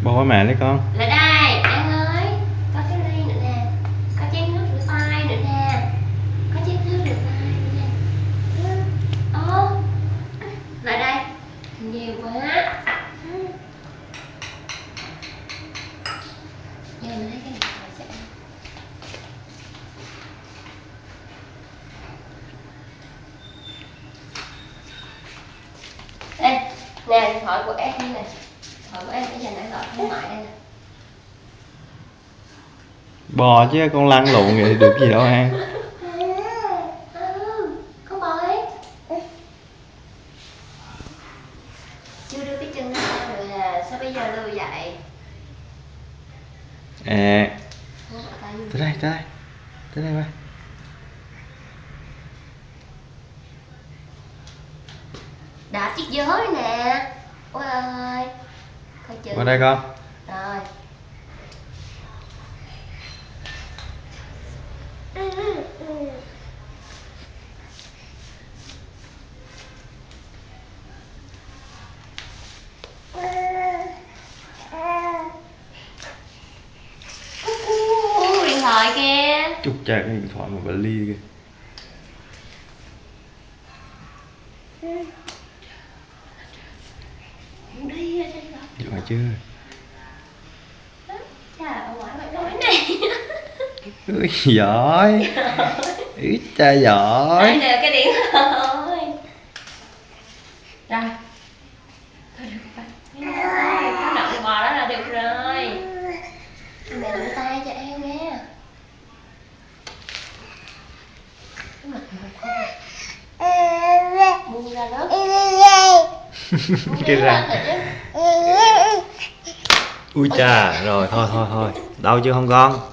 Bò với mẹ lấy con. Lại đây, An ơi. Có cái ly nữa nè. Có chén nước rửa tay nữa nè. Có chén nước rửa tay nữa nè. Ô, lại đây. Nhiều quá. Giờ mình lấy cái điện thoại cho em. Ê, nè điện thoại của em nè. Điện thoại của em bây giờ nãy gọi thương mại đây nè. Bò chứ con lăn lộn vậy thì được gì đâu An. Con bò ấy. Chưa đưa cái chân ra rồi à, sao bây giờ lười vậy? À, tới đây, tới đây. Tới đây ba. Đạp chiếc giới nè. Ôi ơi. Coi chừng. Qua đây con. Rồi. Điện thoại kìa. Chúc cha cái điện thoại mà bà ly kìa. Đi ở đây rồi. Điện thoại chưa? Chà, bà ngoại bạn nói này. Ui, giỏi. Ý cha giỏi. Đây nè cái điện thoại. Rồi. Thôi được rồi. Cái nọng bò đó là được rồi. Mẹ rửa tay cho em nha. Cái mặt mày buông ra lớp. Cái răng. Ui cha, rồi thôi thôi thôi. Đau chưa không con?